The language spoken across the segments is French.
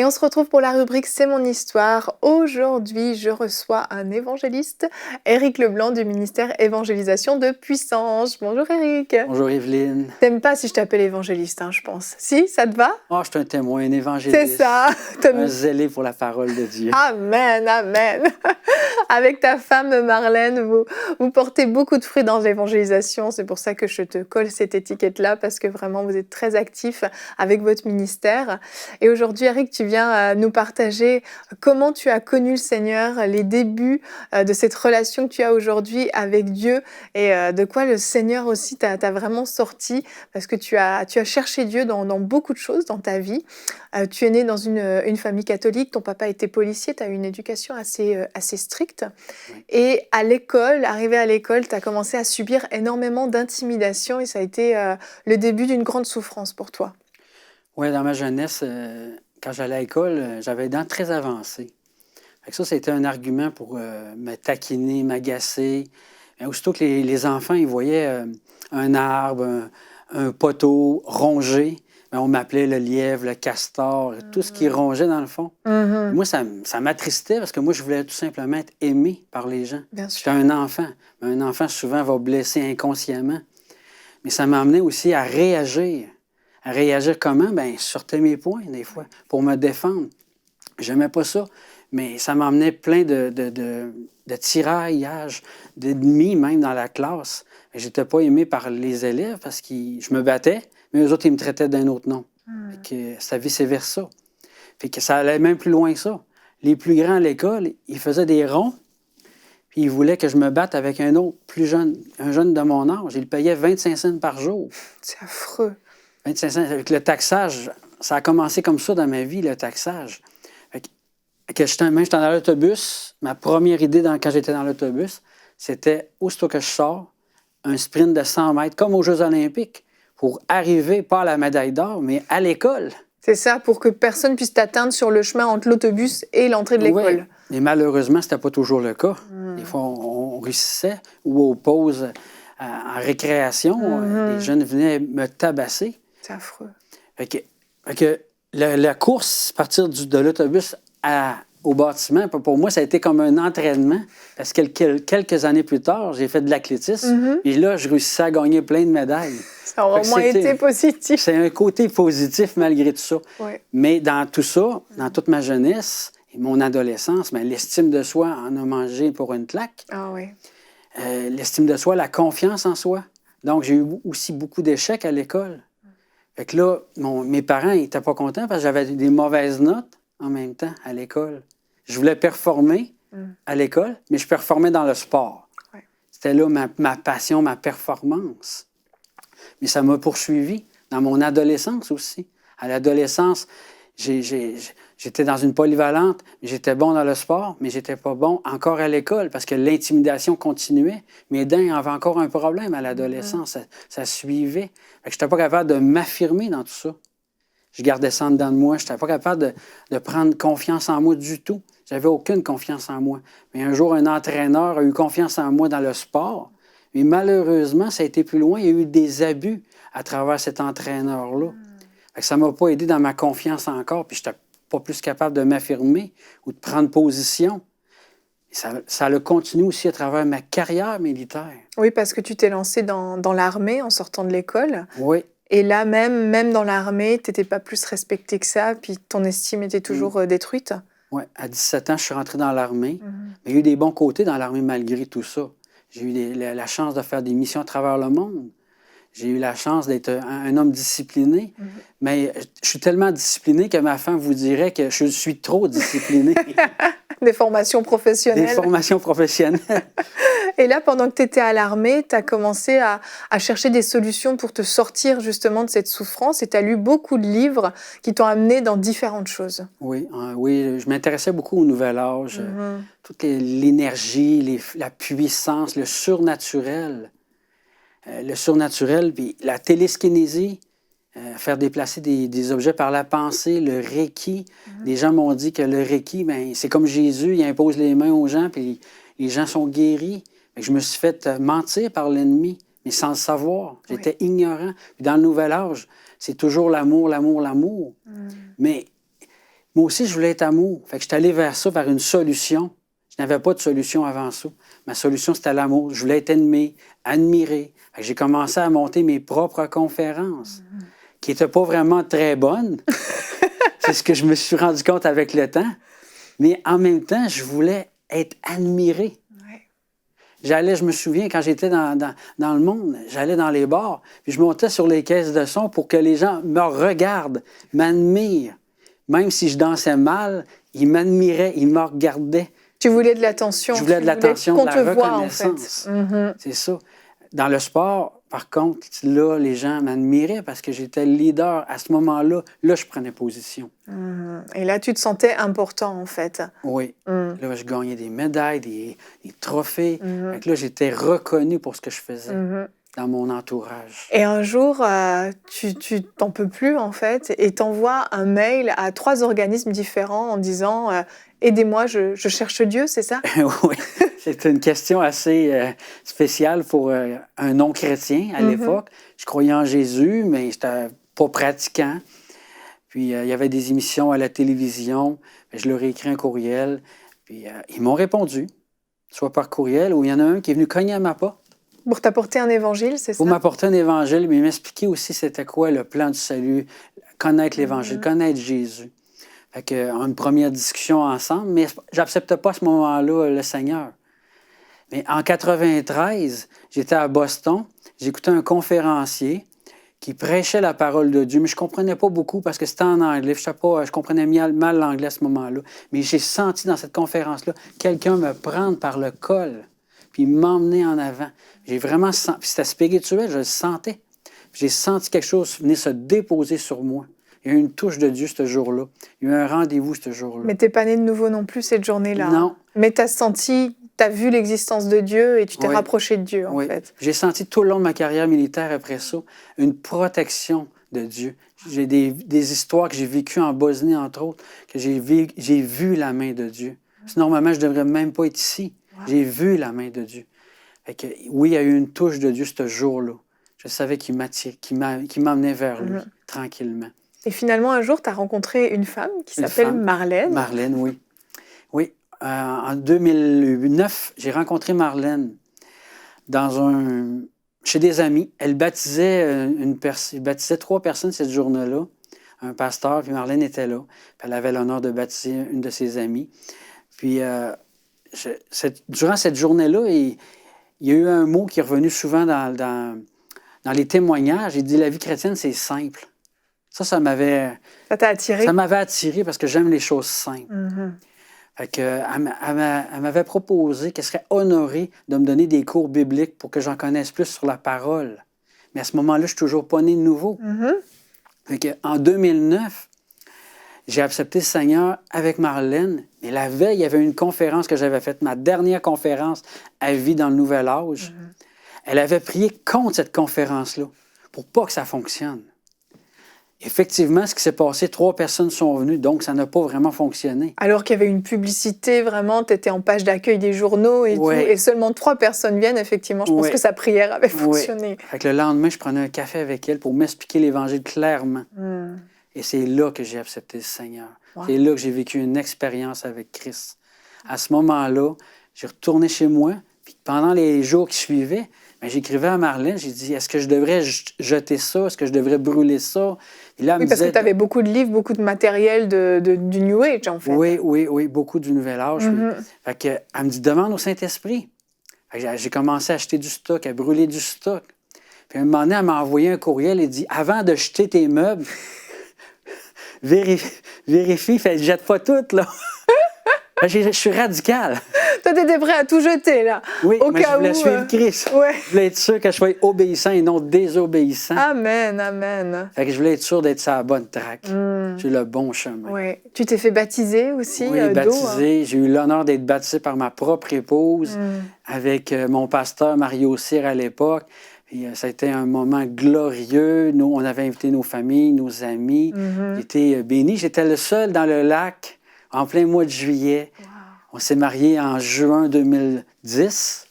Et on se retrouve pour la rubrique C'est mon histoire. Aujourd'hui, je reçois un évangéliste, Éric Leblanc du ministère Évangélisation de Puissance. Bonjour Éric. Bonjour Evelyne. T'aimes pas si je t'appelle évangéliste, hein, je pense. Si, ça te va? Oh, je suis un témoin, un évangéliste. C'est ça. Un zélé pour la parole de Dieu. Amen, amen. Avec ta femme Marlène, vous portez beaucoup de fruits dans l'évangélisation. C'est pour ça que je te colle cette étiquette-là, parce que vraiment, vous êtes très actifs avec votre ministère. Et aujourd'hui, Éric, tu viens nous partager comment tu as connu le Seigneur, les débuts de cette relation que tu as aujourd'hui avec Dieu et de quoi le Seigneur aussi t'a vraiment sorti, parce que tu as cherché Dieu dans beaucoup de choses dans ta vie. Tu es né dans une famille catholique, ton papa était policier, tu as eu une éducation assez stricte. Oui. Et à l'école, arrivé à l'école, tu as commencé à subir énormément d'intimidation et ça a été le début d'une grande souffrance pour toi. Oui, dans ma jeunesse, quand j'allais à l'école, j'avais les dents très avancées. Fait que ça, c'était un argument pour me taquiner, m'agacer. Mais aussitôt que les enfants, ils voyaient un arbre, un poteau rongé, bien, on m'appelait le lièvre, le castor, tout ce qui rongeait dans le fond. Moi, ça m'attristait parce que moi, je voulais tout simplement être aimé par les gens. Bien sûr. J'étais un enfant. Un enfant, souvent, va blesser inconsciemment. Mais ça m'amenait aussi à réagir. À réagir comment? Bien, sortais mes poings, des fois, pour me défendre. J'aimais pas ça, mais ça m'emmenait plein de tiraillages, d'ennemis même dans la classe. J'étais pas aimé par les élèves parce que je me battais, mais eux autres, ils me traitaient d'un autre nom. Fait que ça vice-versa. Fait que ça allait même plus loin que ça. Les plus grands à l'école, ils faisaient des ronds, puis ils voulaient que je me batte avec un autre plus jeune, un jeune de mon âge. Ils le payaient 25 cents par jour. C'est affreux. 25 cents. Avec le taxage, ça a commencé comme ça dans ma vie, le taxage. Quand j'étais dans l'autobus, ma première idée quand j'étais dans l'autobus, c'était, aussitôt que je sors, un sprint de 100 mètres, comme aux Jeux olympiques, pour arriver, pas à la médaille d'or, mais à l'école. C'est ça, pour que personne puisse t'atteindre sur le chemin entre l'autobus et l'entrée de l'école. Ouais. Et malheureusement, c'était pas toujours le cas. Des fois, on réussissait, ou aux pauses en récréation, les jeunes venaient me tabasser. C'est affreux. Fait que la course, partir de l'autobus au bâtiment, pour moi, ça a été comme un entraînement. Parce que quelques années plus tard, j'ai fait de l'athlétisme. Et là, je réussissais à gagner plein de médailles. Ça a au moins été positif. C'est un côté positif malgré tout ça. Ouais. Mais dans tout ça, dans toute ma jeunesse et mon adolescence, bien, l'estime de soi en a mangé pour une claque. Ah oui. L'estime de soi, la confiance en soi. Donc, j'ai eu aussi beaucoup d'échecs à l'école. Fait que là, mes parents n'étaient pas contents parce que j'avais des mauvaises notes en même temps à l'école. Je voulais performer à l'école, mais je performais dans le sport. Ouais. C'était là ma passion, ma performance. Mais ça m'a poursuivi dans mon adolescence aussi. À l'adolescence, j'étais dans une polyvalente, j'étais bon dans le sport, mais j'étais pas bon encore à l'école parce que l'intimidation continuait. Mes dents avaient encore un problème à l'adolescence. Ça suivait. Je n'étais pas capable de m'affirmer dans tout ça. Je gardais ça en dedans de moi. Je n'étais pas capable de prendre confiance en moi du tout. J'avais aucune confiance en moi. Mais un jour, un entraîneur a eu confiance en moi dans le sport. Mais malheureusement, ça a été plus loin. Il y a eu des abus à travers cet entraîneur-là. Ça ne m'a pas aidé dans ma confiance encore. Puis je n'étais pas plus capable de m'affirmer ou de prendre position. Et ça a continué aussi à travers ma carrière militaire. Oui, parce que tu t'es lancé dans l'armée en sortant de l'école. Oui. Et là, même dans l'armée, tu n'étais pas plus respecté que ça, puis ton estime était toujours détruite. Oui. À 17 ans, je suis rentré dans l'armée. Mais il y a eu des bons côtés dans l'armée malgré tout ça. J'ai eu la chance de faire des missions à travers le monde. J'ai eu la chance d'être un homme discipliné. Mais je suis tellement discipliné que ma femme vous dirait que je suis trop discipliné. Des formations professionnelles. Des formations professionnelles. Et là, pendant que tu étais à l'armée, tu as commencé à chercher des solutions pour te sortir justement de cette souffrance et tu as lu beaucoup de livres qui t'ont amené dans différentes choses. Oui, je m'intéressais beaucoup au Nouvel Âge. Toute l'énergie, la puissance, le surnaturel. Puis la téléskinésie, faire déplacer des objets par la pensée, le Reiki. Des gens m'ont dit que le Reiki, ben, c'est comme Jésus, il impose les mains aux gens, puis les gens sont guéris. Je me suis fait mentir par l'ennemi, mais sans le savoir. J'étais ignorant. Puis dans le Nouvel Âge, c'est toujours l'amour, l'amour, l'amour. Mais moi aussi, je voulais être amour. Fait que je suis allé vers ça, vers une solution. Je n'avais pas de solution avant ça. Ma solution, c'était l'amour. Je voulais être aimé, admiré. Fait que j'ai commencé à monter mes propres conférences, qui n'étaient pas vraiment très bonnes. C'est ce que je me suis rendu compte avec le temps. Mais en même temps, je voulais être admiré. Je me souviens, quand j'étais dans le monde, j'allais dans les bars, puis je montais sur les caisses de son pour que les gens me regardent, m'admirent. Même si je dansais mal, ils m'admiraient, ils me regardaient. Tu voulais de l'attention. Je voulais de l'attention, de la reconnaissance. En fait. C'est ça. Dans le sport, par contre, là, les gens m'admiraient parce que j'étais le leader. À ce moment-là, là, je prenais position. Et là, tu te sentais important, en fait. Oui. Là, je gagnais des médailles, des trophées. Donc là, j'étais reconnu pour ce que je faisais dans mon entourage. Et un jour, tu t'en peux plus, en fait, et t'envoies un mail à 3 organismes différents en disant « Aidez-moi, je cherche Dieu », c'est ça? Oui. C'est une question assez spéciale pour un non-chrétien à l'époque. Je croyais en Jésus, mais je n'étais pas pratiquant. Puis, il y avait des émissions à la télévision. Je leur ai écrit un courriel. Puis, ils m'ont répondu, soit par courriel, ou il y en a un qui est venu cogner à ma porte. Pour t'apporter un évangile, c'est ça? Pour m'apporter un évangile, mais m'expliquer aussi c'était quoi le plan du salut, connaître l'évangile, connaître Jésus. Fait que, une première discussion ensemble, mais j'acceptais pas à ce moment-là le Seigneur. Mais en 93, j'étais à Boston, j'écoutais un conférencier qui prêchait la parole de Dieu, mais je ne comprenais pas beaucoup parce que c'était en anglais. Je comprenais mal l'anglais à ce moment-là. Mais j'ai senti dans cette conférence-là quelqu'un me prendre par le col puis m'emmener en avant. J'ai vraiment senti, puis c'était spirituel, je le sentais. J'ai senti quelque chose venir se déposer sur moi. Il y a eu une touche de Dieu ce jour-là. Il y a eu un rendez-vous ce jour-là. Mais tu n'es pas né de nouveau non plus cette journée-là. Non. Mais tu as senti, tu as vu l'existence de Dieu et tu t'es rapproché de Dieu, en fait. J'ai senti tout le long de ma carrière militaire après ça une protection de Dieu. J'ai des histoires que j'ai vécues en Bosnie, entre autres, que j'ai vu la main de Dieu. Normalement, je ne devrais même pas être ici. J'ai vu la main de Dieu. Fait que, oui, il y a eu une touche de Dieu ce jour-là. Je savais qu'il m'emmenait vers lui, tranquillement. Et finalement, un jour, tu as rencontré une femme qui s'appelle Marlène. Marlène, oui. Oui. En 2009, j'ai rencontré Marlène chez des amis. Elle baptisait, baptisait 3 personnes cette journée-là. Un pasteur, puis Marlène était là. Puis elle avait l'honneur de baptiser une de ses amies. Puis, durant cette journée-là, il y a eu un mot qui est revenu souvent dans les témoignages. Il dit « La vie chrétienne, c'est simple ». Ça m'avait... Ça t'a attiré? Ça m'avait attiré parce que j'aime les choses simples. Fait que, elle m'avait proposé qu'elle serait honorée de me donner des cours bibliques pour que j'en connaisse plus sur la parole. Mais à ce moment-là, je ne suis toujours pas né de nouveau. Fait que, en 2009, j'ai accepté le Seigneur avec Marlène. Mais la veille, il y avait une conférence que j'avais faite, ma dernière conférence à vie dans le Nouvel Âge. Elle avait prié contre cette conférence-là pour pas que ça fonctionne. Effectivement, ce qui s'est passé, 3 personnes sont venues, donc ça n'a pas vraiment fonctionné. Alors qu'il y avait une publicité, vraiment, tu étais en page d'accueil des journaux et tout, et seulement 3 personnes viennent, effectivement. Je pense que sa prière avait fonctionné. Fait que le lendemain, je prenais un café avec elle pour m'expliquer l'Évangile clairement. Et c'est là que j'ai accepté le Seigneur. C'est là que j'ai vécu une expérience avec Christ. À ce moment-là, j'ai retourné chez moi, puis pendant les jours qui suivaient, j'écrivais à Marlène, j'ai dit, est-ce que je devrais jeter ça? Est-ce que je devrais brûler ça? Et là, parce que tu avais beaucoup de livres, beaucoup de matériel du New Age, en fait. Oui, beaucoup du Nouvel Âge. Fait que, elle me dit, demande au Saint-Esprit. J'ai commencé à acheter du stock, à brûler du stock. Puis à un moment donné, elle m'a envoyé un courriel et dit, avant de jeter tes meubles, vérifie, jette pas tout, là. Je suis radical. Toi, tu étais prêt à tout jeter, là. Oui, mais je voulais suivre Christ. Je voulais être sûr que je sois obéissant et non désobéissant. Amen, amen. Fait que je voulais être sûr d'être sur la bonne track. J'ai le bon chemin. Oui. Tu t'es fait baptiser aussi? Oui, baptisé. J'ai eu l'honneur d'être baptisé par ma propre épouse avec mon pasteur Mario Cyr à l'époque. Et, ça a été un moment glorieux. Nous, on avait invité nos familles, nos amis. J'étais béni. J'étais le seul dans le lac en plein mois de juillet. On s'est mariés en juin 2010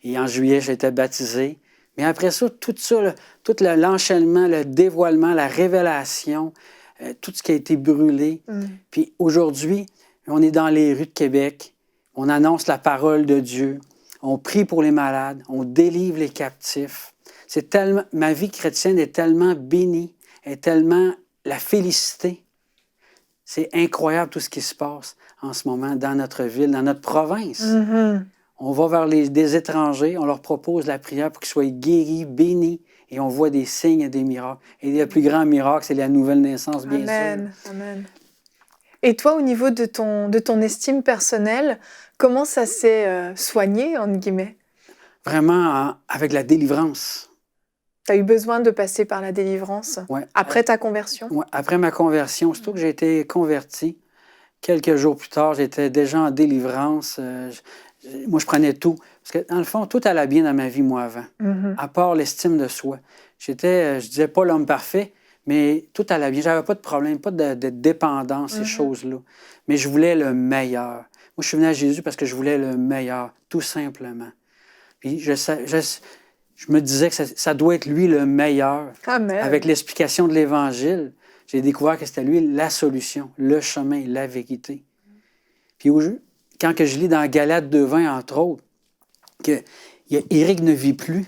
et en juillet, j'ai été baptisé. Mais après ça, tout l'enchaînement, le dévoilement, la révélation, tout ce qui a été brûlé. Puis aujourd'hui, on est dans les rues de Québec, on annonce la parole de Dieu, on prie pour les malades, on délivre les captifs. Ma vie chrétienne est tellement bénie, est tellement la félicité. C'est incroyable tout ce qui se passe en ce moment dans notre ville, dans notre province. On va vers des étrangers, on leur propose la prière pour qu'ils soient guéris, bénis, et on voit des signes et des miracles. Et le plus grand miracle, c'est la nouvelle naissance, bien sûr. Amen. Et toi, au niveau de ton estime personnelle, comment ça s'est soigné, entre guillemets? Vraiment, avec la délivrance. Tu as eu besoin de passer par la délivrance après ta conversion? Oui, après ma conversion, surtout que j'ai été converti. Quelques jours plus tard, j'étais déjà en délivrance. Moi, je prenais tout. Parce que, dans le fond, tout allait bien dans ma vie, moi, avant. À part l'estime de soi. Je disais pas l'homme parfait, mais tout allait bien. J'avais pas de problème, pas de dépendance, ces choses-là. Mais je voulais le meilleur. Moi, je suis venu à Jésus parce que je voulais le meilleur, tout simplement. Puis je me disais que ça doit être lui le meilleur. Amen. Avec l'explication de l'Évangile, j'ai découvert que c'était lui la solution, le chemin, la vérité. Puis quand je lis dans Galates 2:20, entre autres, que Éric ne vit plus,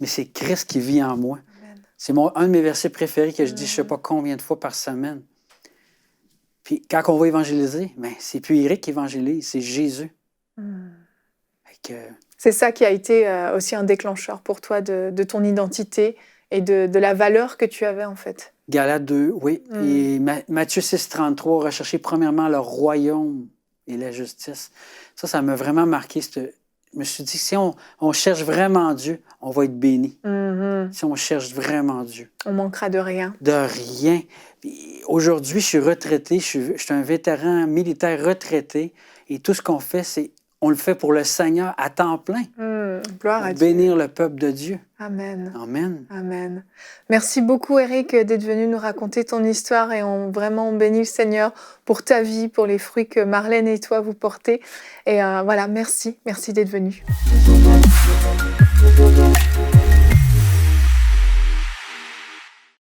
mais c'est Christ qui vit en moi. Amen. C'est un de mes versets préférés que je dis je ne sais pas combien de fois par semaine. Puis quand on va évangéliser, c'est plus Éric qui évangélise, c'est Jésus. C'est ça qui a été aussi un déclencheur pour toi de ton identité et de la valeur que tu avais, en fait. Galates 2, oui. Et Matthieu 6:33, rechercher premièrement le royaume et la justice. Ça m'a vraiment marqué. Je me suis dit, si on cherche vraiment Dieu, on va être béni. Si on cherche vraiment Dieu. On manquera de rien. De rien. Aujourd'hui, je suis retraité, je suis un vétéran militaire retraité, et tout ce qu'on fait, on le fait pour le Seigneur à temps plein. Gloire à Dieu. Bénir le peuple de Dieu. Amen. Amen. Merci beaucoup, Éric, d'être venu nous raconter ton histoire, et on bénit le Seigneur pour ta vie, pour les fruits que Marlène et toi vous portez. Et voilà, merci d'être venu.